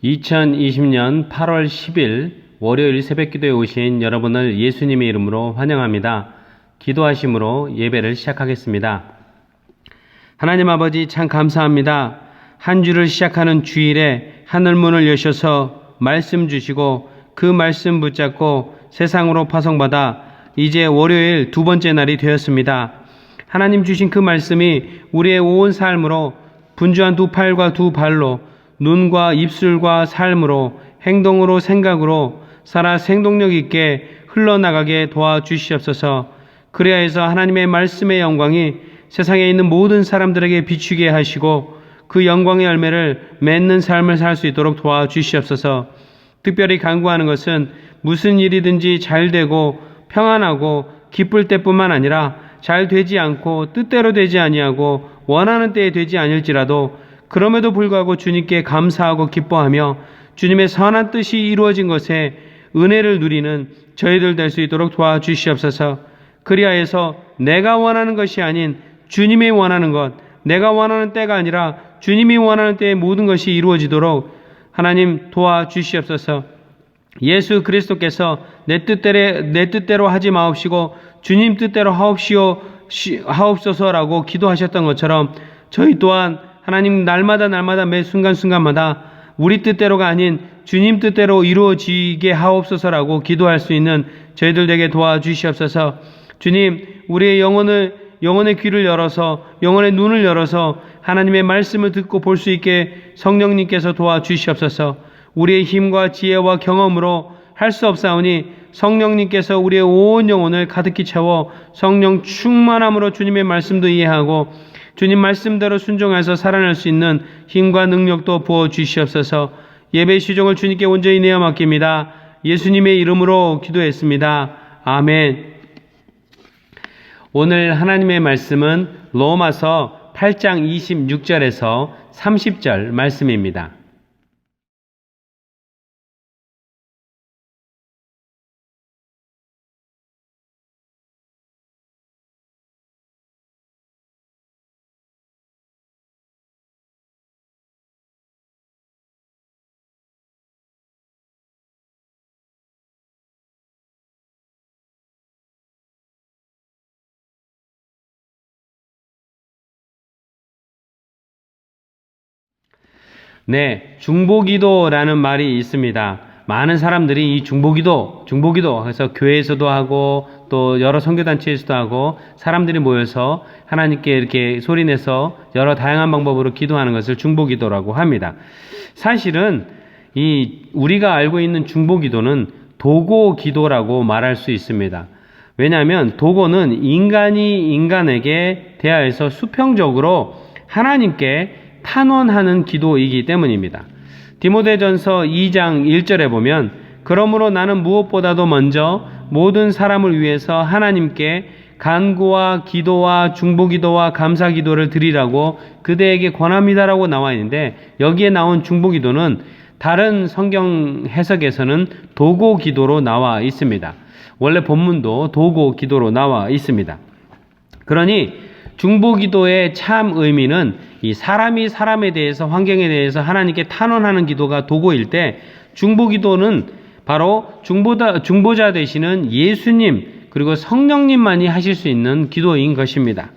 2020년 8월 10일 월요일 새벽기도에 오신 여러분을 예수님의 이름으로 환영합니다. 기도하심으로 예배를 시작하겠습니다. 하나님 아버지 참 감사합니다. 한 주를 시작하는 주일에 하늘문을 여셔서 말씀 주시고 그 말씀 붙잡고 세상으로 파송받아 이제 월요일 두 번째 날이 되었습니다. 하나님 주신 그 말씀이 우리의 온 삶으로 분주한 두 팔과 두 발로 눈과 입술과 삶으로 행동으로 생각으로 살아 생동력 있게 흘러나가게 도와주시옵소서. 그래야 해서 하나님의 말씀의 영광이 세상에 있는 모든 사람들에게 비추게 하시고 그 영광의 열매를 맺는 삶을 살 수 있도록 도와주시옵소서. 특별히 간구하는 것은 무슨 일이든지 잘 되고 평안하고 기쁠 때뿐만 아니라 잘 되지 않고 뜻대로 되지 아니하고 원하는 때에 되지 아닐지라도 그럼에도 불구하고 주님께 감사하고 기뻐하며 주님의 선한 뜻이 이루어진 것에 은혜를 누리는 저희들 될 수 있도록 도와주시옵소서. 그리하여서 내가 원하는 것이 아닌 주님이 원하는 것, 내가 원하는 때가 아니라 주님이 원하는 때에 모든 것이 이루어지도록 하나님 도와주시옵소서. 예수 그리스도께서 내 뜻대로 하지 마옵시고 주님 뜻대로 하옵소서라고 기도하셨던 것처럼 저희 또한 하나님 날마다 매 순간순간마다 우리 뜻대로가 아닌 주님 뜻대로 이루어지게 하옵소서라고 기도할 수 있는 저희들 되게 도와주시옵소서. 주님, 우리의 영혼의 귀를 열어서 영혼의 눈을 열어서 하나님의 말씀을 듣고 볼 수 있게 성령님께서 도와주시옵소서. 우리의 힘과 지혜와 경험으로 할 수 없사오니 성령님께서 우리의 온 영혼을 가득히 채워 성령 충만함으로 주님의 말씀도 이해하고 주님 말씀대로 순종해서 살아날 수 있는 힘과 능력도 부어주시옵소서. 예배 시종을 주님께 온전히 내어 맡깁니다. 예수님의 이름으로 기도했습니다. 아멘. 오늘 하나님의 말씀은 로마서 8장 26절에서 30절 말씀입니다. 네, 중보기도라는 말이 있습니다. 많은 사람들이 이 중보기도 해서 교회에서도 하고 또 여러 선교단체에서도 하고 사람들이 모여서 하나님께 이렇게 소리내서 여러 다양한 방법으로 기도하는 것을 중보기도라고 합니다. 사실은 우리가 알고 있는 중보기도는 도고기도라고 말할 수 있습니다. 왜냐하면 도고는 인간이 인간에게 대하여서 수평적으로 하나님께 탄원하는 기도이기 때문입니다. 디모데전서 2장 1절에 보면 그러므로 나는 무엇보다도 먼저 모든 사람을 위해서 하나님께 간구와 기도와 중보기도와 감사기도를 드리라고 그대에게 권합니다라고 나와 있는데 여기에 나온 중보기도는 다른 성경 해석에서는 도고기도로 나와 있습니다. 원래 본문도 도고기도로 나와 있습니다. 그러니 중보기도의 참 의미는 이 사람이 사람에 대해서 환경에 대해서 하나님께 탄원하는 기도가 도고일 때 중보기도는 바로 중보자 되시는 예수님 그리고 성령님만이 하실 수 있는 기도인 것입니다.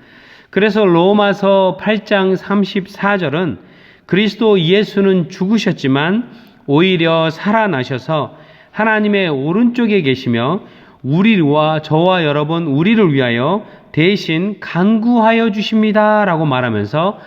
그래서 로마서 8장 34절은 그리스도 예수는 죽으셨지만 오히려 살아나셔서 하나님의 오른쪽에 계시며 우리와 저와 여러분 우리를 위하여 대신 간구하여 주십니다 라고 말하면서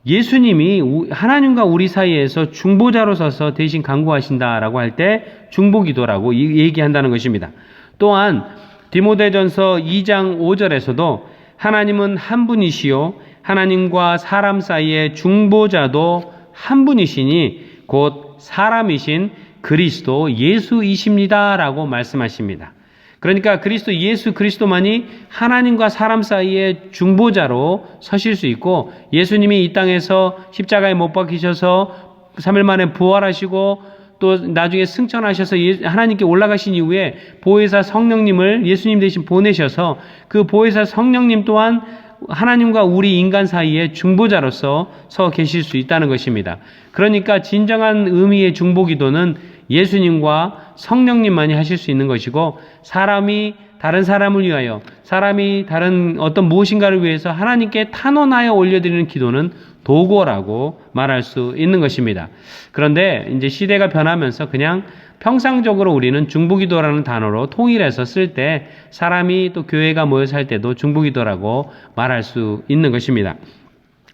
예수님이 하나님과 우리 사이에서 중보자로 서서 대신 간구하신다라고 할 때 중보기도라고 얘기한다는 것입니다. 또한 디모데전서 2장 5절에서도 하나님은 한 분이시요 하나님과 사람 사이의 중보자도 한 분이시니 곧 사람이신 그리스도 예수이십니다 라고 말씀하십니다. 그러니까 예수 그리스도만이 하나님과 사람 사이의 중보자로 서실 수 있고 예수님이 이 땅에서 십자가에 못 박히셔서 3일 만에 부활하시고 또 나중에 승천하셔서 하나님께 올라가신 이후에 보혜사 성령님을 예수님 대신 보내셔서 그 보혜사 성령님 또한 하나님과 우리 인간 사이에 중보자로서 서 계실 수 있다는 것입니다. 그러니까 진정한 의미의 중보기도는 예수님과 성령님만이 하실 수 있는 것이고, 사람이 다른 사람을 위하여, 사람이 다른 어떤 무엇인가를 위해서 하나님께 탄원하여 올려드리는 기도는 도고라고 말할 수 있는 것입니다. 그런데 이제 시대가 변하면서 그냥 평상적으로 우리는 중보기도라는 단어로 통일해서 쓸 때, 사람이 또 교회가 모여서 할 때도 중보기도라고 말할 수 있는 것입니다.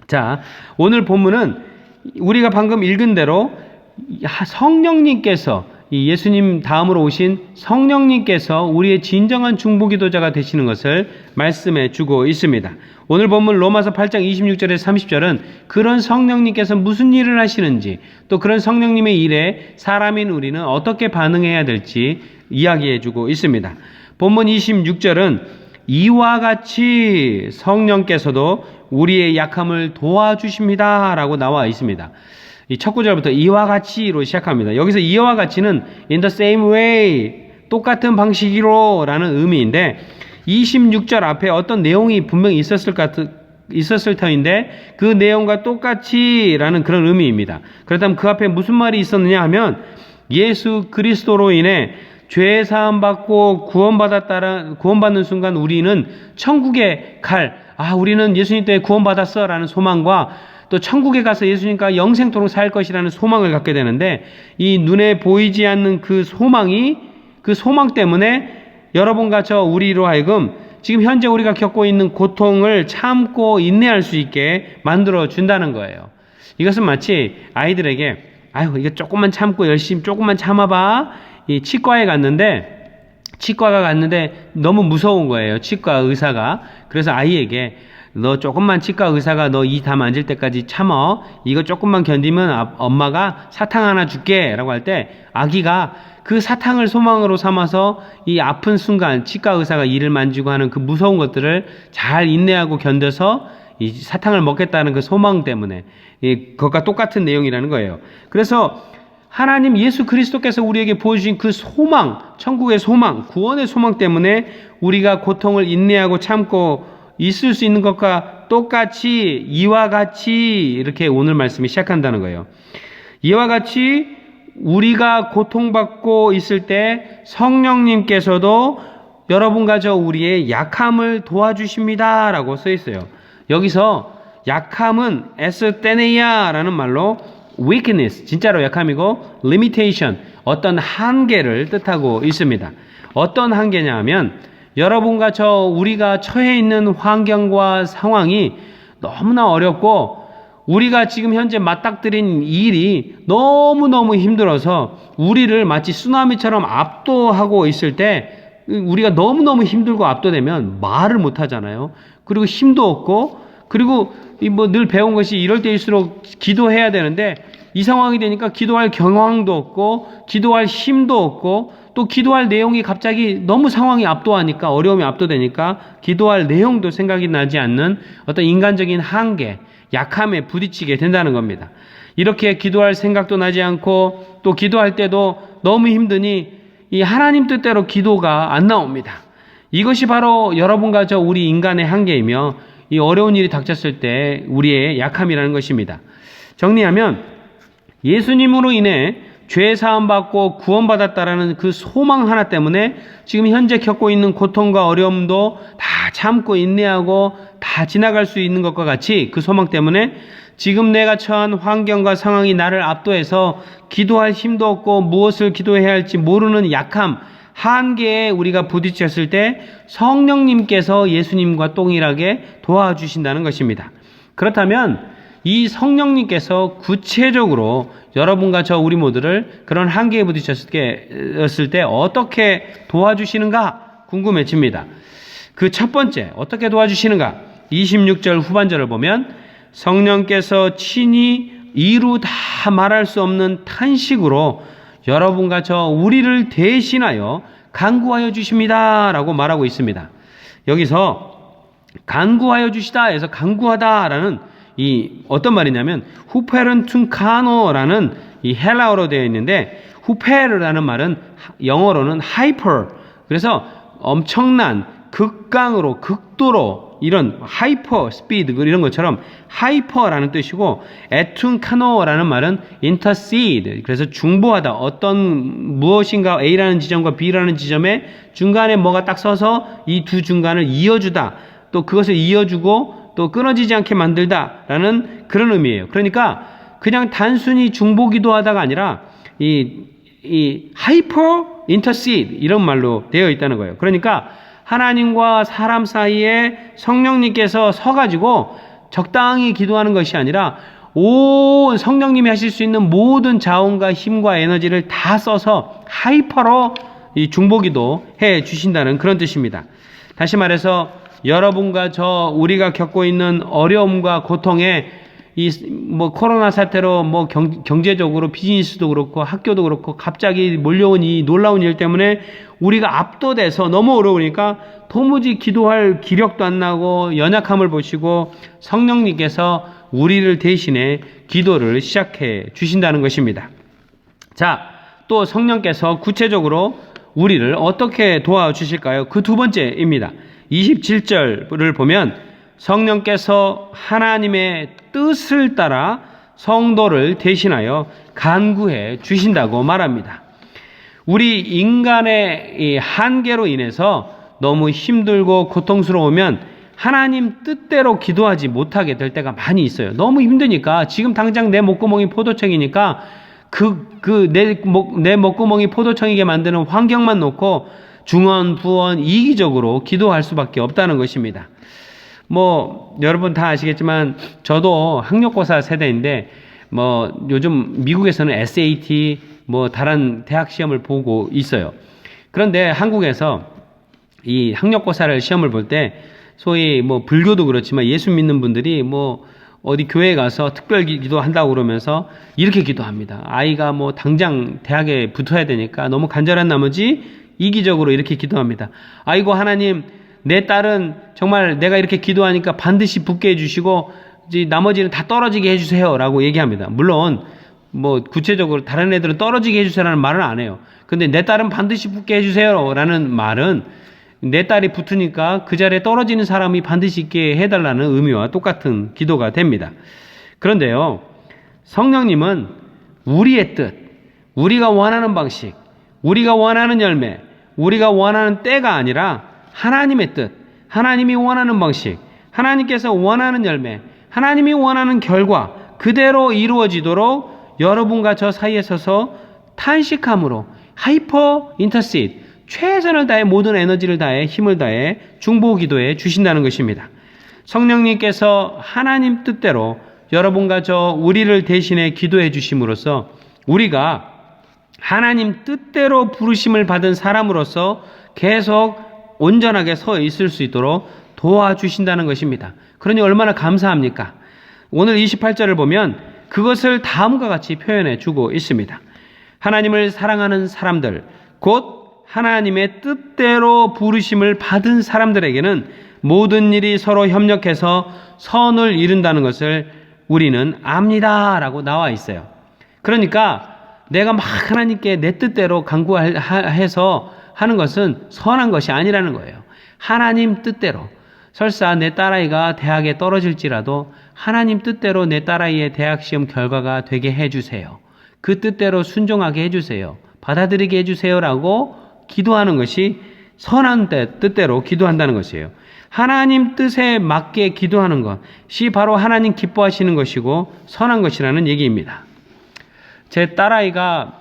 자, 오늘 본문은 우리가 방금 읽은 대로 성령님께서, 이 예수님 다음으로 오신 성령님께서 우리의 진정한 중보기도자가 되시는 것을 말씀해 주고 있습니다. 오늘 본문 로마서 8장 26절에서 30절은 그런 성령님께서 무슨 일을 하시는지, 또 그런 성령님의 일에 사람인 우리는 어떻게 반응해야 될지 이야기해 주고 있습니다. 본문 26절은 이와 같이 성령께서도 우리의 약함을 도와주십니다 라고 나와 있습니다. 이 첫 구절부터 이와 같이로 시작합니다. 여기서 이와 같이는 in the same way, 똑같은 방식으로 라는 의미인데, 26절 앞에 어떤 내용이 분명히 있었을 터인데 그 내용과 똑같이 라는 그런 의미입니다. 그렇다면 그 앞에 무슨 말이 있었느냐 하면, 예수 그리스도로 인해 죄 사함 받고 구원받는 순간 우리는 천국에 우리는 예수님 때문에 구원받았어 라는 소망과, 또 천국에 가서 예수님과 영생토록 살 것이라는 소망을 갖게 되는데, 이 눈에 보이지 않는 그 소망 때문에 여러분과 저 우리로 하여금 지금 현재 우리가 겪고 있는 고통을 참고 인내할 수 있게 만들어 준다는 거예요. 이것은 마치 아이들에게 이거 조금만 참고 열심히 조금만 참아봐. 이 치과가 갔는데 너무 무서운 거예요, 치과 의사가. 그래서 아이에게 너 조금만 치과 의사가 너 이 다 만질 때까지 참어. 이거 조금만 견디면 엄마가 사탕 하나 줄게 라고 할 때, 아기가 그 사탕을 소망으로 삼아서 이 아픈 순간 치과 의사가 이를 만지고 하는 그 무서운 것들을 잘 인내하고 견뎌서 이 사탕을 먹겠다는 그 소망 때문에, 그것과 똑같은 내용이라는 거예요. 그래서 하나님 예수 그리스도께서 우리에게 보여주신 그 소망, 천국의 소망, 구원의 소망 때문에 우리가 고통을 인내하고 참고 있을 수 있는 것과 똑같이, 이와 같이 이렇게 오늘 말씀이 시작한다는 거예요. 이와 같이 우리가 고통받고 있을 때 성령님께서도 여러분과 저 우리의 약함을 도와주십니다 라고 써 있어요. 여기서 약함은 에스테네이아라는 말로 weakness, 진짜로 약함이고, limitation, 어떤 한계를 뜻하고 있습니다. 어떤 한계냐 하면, 여러분과 저 우리가 처해 있는 환경과 상황이 너무나 어렵고, 우리가 지금 현재 맞닥뜨린 일이 너무너무 힘들어서 우리를 마치 쓰나미처럼 압도하고 있을 때, 우리가 너무너무 힘들고 압도되면 말을 못 하잖아요. 그리고 힘도 없고, 그리고 늘 배운 것이 이럴 때일수록 기도해야 되는데, 이 상황이 되니까 기도할 경황도 없고, 기도할 힘도 없고, 또 기도할 내용이 갑자기 너무 상황이 압도하니까, 어려움이 압도되니까 기도할 내용도 생각이 나지 않는 어떤 인간적인 한계, 약함에 부딪히게 된다는 겁니다. 이렇게 기도할 생각도 나지 않고, 또 기도할 때도 너무 힘드니 이 하나님 뜻대로 기도가 안 나옵니다. 이것이 바로 여러분과 저 우리 인간의 한계이며, 이 어려운 일이 닥쳤을 때 우리의 약함이라는 것입니다. 정리하면, 예수님으로 인해 죄 사함 받고 구원받았다라는 그 소망 하나 때문에 지금 현재 겪고 있는 고통과 어려움도 다 참고 인내하고 다 지나갈 수 있는 것과 같이, 그 소망 때문에 지금 내가 처한 환경과 상황이 나를 압도해서 기도할 힘도 없고 무엇을 기도해야 할지 모르는 약함, 한계에 우리가 부딪혔을 때 성령님께서 예수님과 동일하게 도와주신다는 것입니다. 그렇다면 이 성령님께서 구체적으로 여러분과 저 우리 모두를 그런 한계에 부딪혔을 때 어떻게 도와주시는가 궁금해집니다. 그 첫 번째, 어떻게 도와주시는가? 26절 후반절을 보면, 성령께서 친히 이루 다 말할 수 없는 탄식으로 여러분과 저 우리를 대신하여 간구하여 주십니다 라고 말하고 있습니다. 여기서 간구하여 주시다 해서 간구하다라는 이 어떤 말이냐면, 후페른툰카노라는 이 헬라어로 되어 있는데, 후페르라는 말은 영어로는 하이퍼, 그래서 엄청난, 극강으로, 극도로 이런 하이퍼 스피드 이런 것처럼 하이퍼라는 뜻이고 에툰카노라는 말은 intercede 그래서 중보하다 어떤 무엇인가 A라는 지점과 B라는 지점에 중간에 뭐가 딱 서서 이 두 중간을 이어주다 또 그것을 이어주고 또 끊어지지 않게 만들다라는 그런 의미예요. 그러니까 그냥 단순히 중보 기도하다가 아니라 이 하이퍼 인터시드 이런 말로 되어 있다는 거예요. 그러니까 하나님과 사람 사이에 성령님께서 서가지고 적당히 기도하는 것이 아니라 온 성령님이 하실 수 있는 모든 자원과 힘과 에너지를 다 써서 하이퍼로 이 중보기도 해 주신다는 그런 뜻입니다. 다시 말해서 여러분과 우리가 겪고 있는 어려움과 고통에 코로나 사태로 경제적으로 비즈니스도 그렇고 학교도 그렇고 갑자기 몰려온 이 놀라운 일 때문에 우리가 압도돼서 너무 어려우니까 도무지 기도할 기력도 안 나고 연약함을 보시고 성령님께서 우리를 대신해 기도를 시작해 주신다는 것입니다. 자, 또 성령께서 구체적으로 우리를 어떻게 도와주실까요? 그 두 번째입니다. 27절을 보면 성령께서 하나님의 뜻을 따라 성도를 대신하여 간구해 주신다고 말합니다. 우리 인간의 이 한계로 인해서 너무 힘들고 고통스러우면 하나님 뜻대로 기도하지 못하게 될 때가 많이 있어요. 너무 힘드니까 지금 당장 내 목구멍이 포도청이니까 내 목구멍이 포도청이게 만드는 환경만 놓고 중언, 부언, 이기적으로 기도할 수밖에 없다는 것입니다. 여러분 다 아시겠지만 저도 학력고사 세대인데 요즘 미국에서는 SAT 다른 대학 시험을 보고 있어요. 그런데 한국에서 이 학력고사를 시험을 볼 때 소위 불교도 그렇지만 예수 믿는 분들이 어디 교회에 가서 특별 기도한다고 그러면서 이렇게 기도합니다. 아이가 당장 대학에 붙어야 되니까 너무 간절한 나머지 이기적으로 이렇게 기도합니다. 아이고 하나님 내 딸은 정말 내가 이렇게 기도하니까 반드시 붙게 해주시고 나머지는 다 떨어지게 해주세요 라고 얘기합니다. 물론 구체적으로 다른 애들은 떨어지게 해주세요라는 말은 안 해요. 근데 내 딸은 반드시 붙게 해주세요 라는 말은 내 딸이 붙으니까 그 자리에 떨어지는 사람이 반드시 있게 해달라는 의미와 똑같은 기도가 됩니다. 그런데요, 성령님은 우리의 뜻, 우리가 원하는 방식, 우리가 원하는 열매, 우리가 원하는 때가 아니라 하나님의 뜻, 하나님이 원하는 방식, 하나님께서 원하는 열매, 하나님이 원하는 결과 그대로 이루어지도록 여러분과 저 사이에 서서 탄식함으로 하이퍼 인터시드 최선을 다해 모든 에너지를 다해 힘을 다해 중보 기도해 주신다는 것입니다. 성령님께서 하나님 뜻대로 여러분과 우리를 대신해 기도해 주심으로써 우리가 하나님 뜻대로 부르심을 받은 사람으로서 계속 온전하게 서 있을 수 있도록 도와주신다는 것입니다. 그러니 얼마나 감사합니까? 오늘 28절을 보면 그것을 다음과 같이 표현해 주고 있습니다. 하나님을 사랑하는 사람들, 곧 하나님의 뜻대로 부르심을 받은 사람들에게는 모든 일이 서로 협력해서 선을 이룬다는 것을 우리는 압니다 라고 나와 있어요. 그러니까 내가 막 하나님께 내 뜻대로 간구해서 하는 것은 선한 것이 아니라는 거예요. 하나님 뜻대로. 설사 내 딸아이가 대학에 떨어질지라도 하나님 뜻대로 내 딸아이의 대학 시험 결과가 되게 해주세요. 그 뜻대로 순종하게 해주세요. 받아들이게 해주세요라고 기도하는 것이 선한 뜻대로 기도한다는 것이에요. 하나님 뜻에 맞게 기도하는 것이 바로 하나님 기뻐하시는 것이고 선한 것이라는 얘기입니다. 제 딸아이가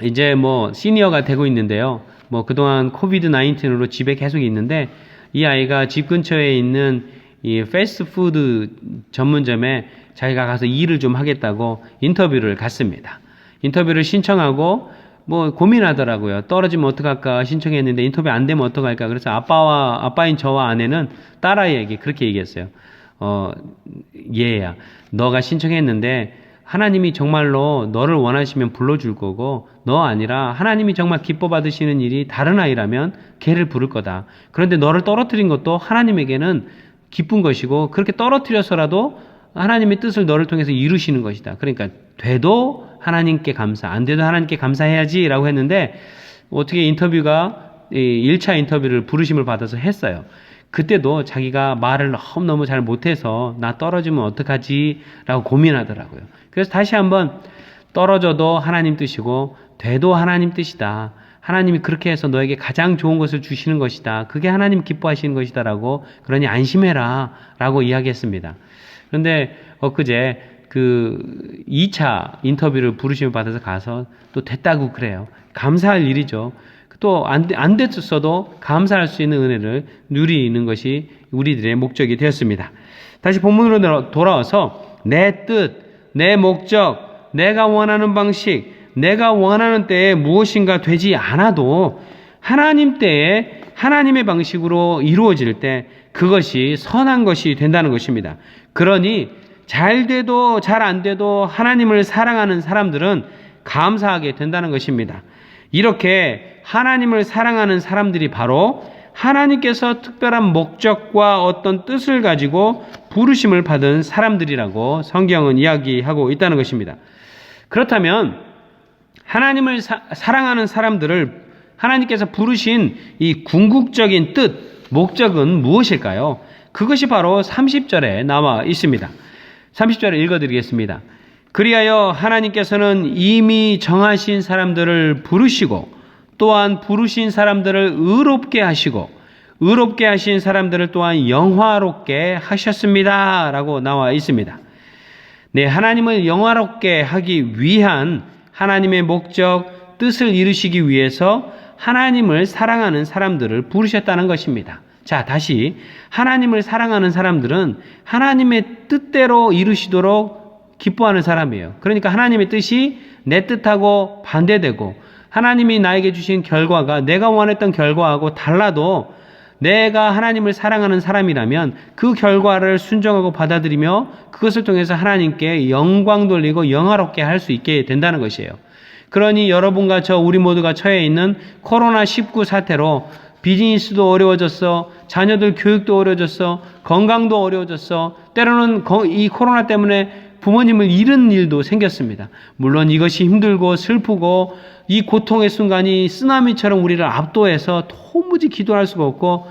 이제 시니어가 되고 있는데요. 그동안 코비드 19으로 집에 계속 있는데 이 아이가 집 근처에 있는 이 패스트푸드 전문점에 자기가 가서 일을 좀 하겠다고 인터뷰를 갔습니다. 인터뷰를 신청하고 고민하더라고요. 떨어지면 어떡할까 신청했는데 인터뷰 안 되면 어떡할까. 그래서 아빠인 저와 아내는 딸아이에게 그렇게 얘기했어요. 얘야, 너가 신청했는데 하나님이 정말로 너를 원하시면 불러줄 거고 너 아니라 하나님이 정말 기뻐 받으시는 일이 다른 아이라면 걔를 부를 거다. 그런데 너를 떨어뜨린 것도 하나님에게는 기쁜 것이고 그렇게 떨어뜨려서라도 하나님의 뜻을 너를 통해서 이루시는 것이다. 그러니까 돼도 하나님께 감사, 안 돼도 하나님께 감사해야지 라고 했는데 어떻게 인터뷰가 1차 인터뷰를 부르심을 받아서 했어요. 그때도 자기가 말을 너무너무 잘 못해서 나 떨어지면 어떡하지? 라고 고민하더라고요. 그래서 다시 한번 떨어져도 하나님 뜻이고 돼도 하나님 뜻이다. 하나님이 그렇게 해서 너에게 가장 좋은 것을 주시는 것이다. 그게 하나님 기뻐하시는 것이다. 라고 그러니 안심해라. 라고 이야기했습니다. 그런데 엊그제 그 2차 인터뷰를 부르심을 받아서 가서 또 됐다고 그래요. 감사할 일이죠. 또 안 됐어도 감사할 수 있는 은혜를 누리는 것이 우리들의 목적이 되었습니다. 다시 본문으로 돌아와서 내 뜻, 내 목적, 내가 원하는 방식, 내가 원하는 때에 무엇인가 되지 않아도 하나님 때에 하나님의 방식으로 이루어질 때 그것이 선한 것이 된다는 것입니다. 그러니 잘 돼도 잘 안 돼도 하나님을 사랑하는 사람들은 감사하게 된다는 것입니다. 이렇게 하나님을 사랑하는 사람들이 바로 하나님께서 특별한 목적과 어떤 뜻을 가지고 부르심을 받은 사람들이라고 성경은 이야기하고 있다는 것입니다. 그렇다면 하나님을 사랑하는 사람들을 하나님께서 부르신 이 궁극적인 뜻, 목적은 무엇일까요? 그것이 바로 30절에 나와 있습니다. 30절을 읽어드리겠습니다. 그리하여 하나님께서는 이미 정하신 사람들을 부르시고 또한 부르신 사람들을 의롭게 하시고 의롭게 하신 사람들을 또한 영화롭게 하셨습니다. 라고 나와 있습니다. 네, 하나님을 영화롭게 하기 위한 하나님의 목적, 뜻을 이루시기 위해서 하나님을 사랑하는 사람들을 부르셨다는 것입니다. 자, 다시 하나님을 사랑하는 사람들은 하나님의 뜻대로 이루시도록 기뻐하는 사람이에요. 그러니까 하나님의 뜻이 내 뜻하고 반대되고 하나님이 나에게 주신 결과가 내가 원했던 결과하고 달라도 내가 하나님을 사랑하는 사람이라면 그 결과를 순종하고 받아들이며 그것을 통해서 하나님께 영광 돌리고 영화롭게 할 수 있게 된다는 것이에요. 그러니 여러분과 우리 모두가 처해 있는 코로나19 사태로 비즈니스도 어려워졌어, 자녀들 교육도 어려워졌어, 건강도 어려워졌어, 때로는 이 코로나 때문에 부모님을 잃은 일도 생겼습니다. 물론 이것이 힘들고 슬프고 이 고통의 순간이 쓰나미처럼 우리를 압도해서 도무지 기도할 수가 없고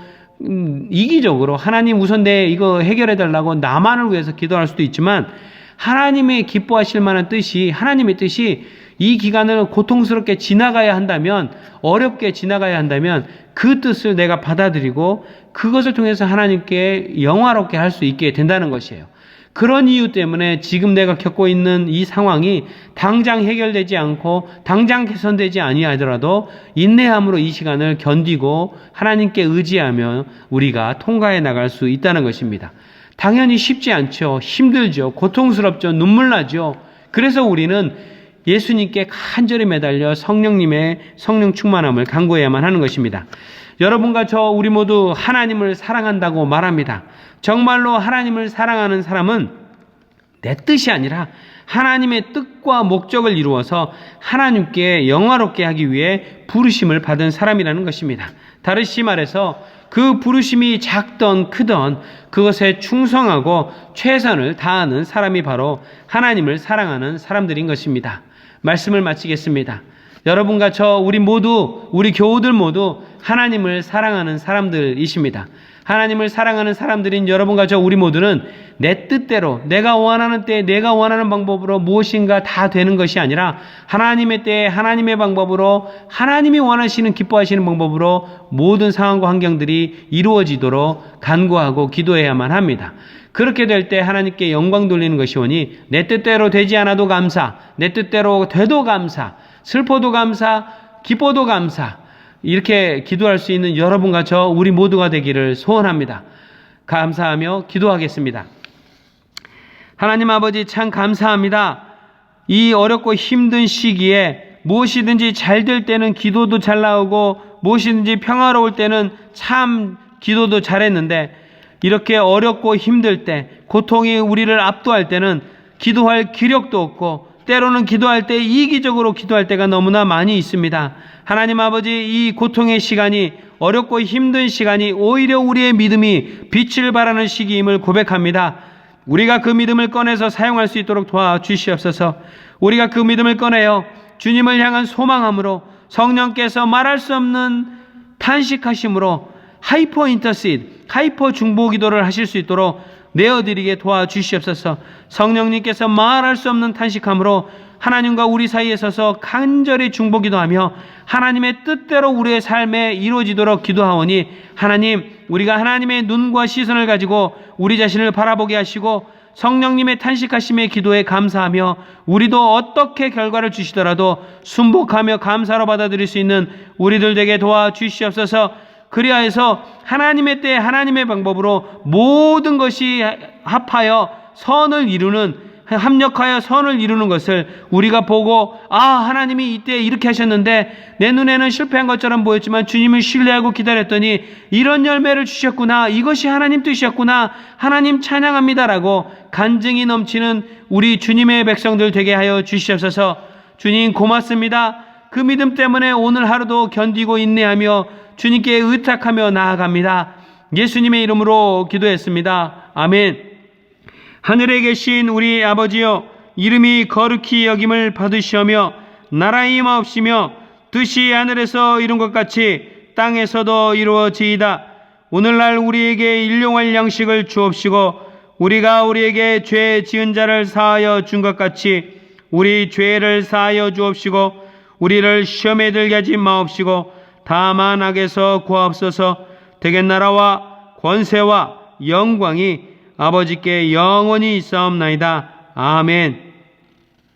이기적으로 하나님 우선 내 이거 해결해달라고 나만을 위해서 기도할 수도 있지만 하나님의 기뻐하실 만한 뜻이 하나님의 뜻이 이 기간을 고통스럽게 지나가야 한다면 어렵게 지나가야 한다면 그 뜻을 내가 받아들이고 그것을 통해서 하나님께 영화롭게 할 수 있게 된다는 것이에요. 그런 이유 때문에 지금 내가 겪고 있는 이 상황이 당장 해결되지 않고 당장 개선되지 아니하더라도 인내함으로 이 시간을 견디고 하나님께 의지하며 우리가 통과해 나갈 수 있다는 것입니다. 당연히 쉽지 않죠. 힘들죠. 고통스럽죠. 눈물 나죠. 그래서 우리는 예수님께 간절히 매달려 성령님의 성령 충만함을 간구해야만 하는 것입니다. 여러분과 우리 모두 하나님을 사랑한다고 말합니다. 정말로 하나님을 사랑하는 사람은 내 뜻이 아니라 하나님의 뜻과 목적을 이루어서 하나님께 영화롭게 하기 위해 부르심을 받은 사람이라는 것입니다. 다르시 말해서 그 부르심이 작던 크던 그것에 충성하고 최선을 다하는 사람이 바로 하나님을 사랑하는 사람들인 것입니다. 말씀을 마치겠습니다. 여러분과 우리 모두, 우리 교우들 모두 하나님을 사랑하는 사람들이십니다. 하나님을 사랑하는 사람들인 여러분과 우리 모두는 내 뜻대로 내가 원하는 때에 내가 원하는 방법으로 무엇인가 다 되는 것이 아니라 하나님의 때에 하나님의 방법으로 하나님이 원하시는 기뻐하시는 방법으로 모든 상황과 환경들이 이루어지도록 간구하고 기도해야만 합니다. 그렇게 될 때 하나님께 영광 돌리는 것이오니 내 뜻대로 되지 않아도 감사, 내 뜻대로 돼도 감사, 슬퍼도 감사, 기뻐도 감사, 이렇게 기도할 수 있는 여러분과 우리 모두가 되기를 소원합니다. 감사하며 기도하겠습니다. 하나님 아버지 참 감사합니다. 이 어렵고 힘든 시기에 무엇이든지 잘 될 때는 기도도 잘 나오고 무엇이든지 평화로울 때는 참 기도도 잘했는데 이렇게 어렵고 힘들 때 고통이 우리를 압도할 때는 기도할 기력도 없고 때로는 기도할 때 이기적으로 기도할 때가 너무나 많이 있습니다. 하나님 아버지 이 고통의 시간이 어렵고 힘든 시간이 오히려 우리의 믿음이 빛을 발하는 시기임을 고백합니다. 우리가 그 믿음을 꺼내서 사용할 수 있도록 도와주시옵소서. 우리가 그 믿음을 꺼내어 주님을 향한 소망함으로 성령께서 말할 수 없는 탄식하심으로 하이퍼 인터시드, 하이퍼 중보 기도를 하실 수 있도록 내어드리게 도와주시옵소서. 성령님께서 말할 수 없는 탄식함으로 하나님과 우리 사이에 서서 간절히 중보 기도하며 하나님의 뜻대로 우리의 삶에 이루어지도록 기도하오니, 하나님, 우리가 하나님의 눈과 시선을 가지고 우리 자신을 바라보게 하시고 성령님의 탄식하심의 기도에 감사하며 우리도 어떻게 결과를 주시더라도 순복하며 감사로 받아들일 수 있는 우리들 되게 도와주시옵소서. 그리하여서 하나님의 때에 하나님의 방법으로 모든 것이 합하여 선을 이루는, 합력하여 선을 이루는 것을 우리가 보고, 하나님이 이때 이렇게 하셨는데 내 눈에는 실패한 것처럼 보였지만 주님을 신뢰하고 기다렸더니 이런 열매를 주셨구나, 이것이 하나님 뜻이었구나, 하나님 찬양합니다라고 간증이 넘치는 우리 주님의 백성들 되게 하여 주시옵소서. 주님 고맙습니다. 그 믿음 때문에 오늘 하루도 견디고 인내하며 주님께 의탁하며 나아갑니다. 예수님의 이름으로 기도했습니다. 아멘. 하늘에 계신 우리 아버지여, 이름이 거룩히 여김을 받으시오며 나라의 임하옵시며 뜻이 하늘에서 이룬 것 같이 땅에서도 이루어지이다. 오늘날 우리에게 일용할 양식을 주옵시고 우리가 우리에게 죄 지은 자를 사하여 준 것 같이 우리 죄를 사하여 주옵시고 우리를 시험에 들게 하지 마옵시고 다만 악에서 구하옵소서. 대개 나라와 권세와 영광이 아버지께 영원히 있사옵나이다. 아멘.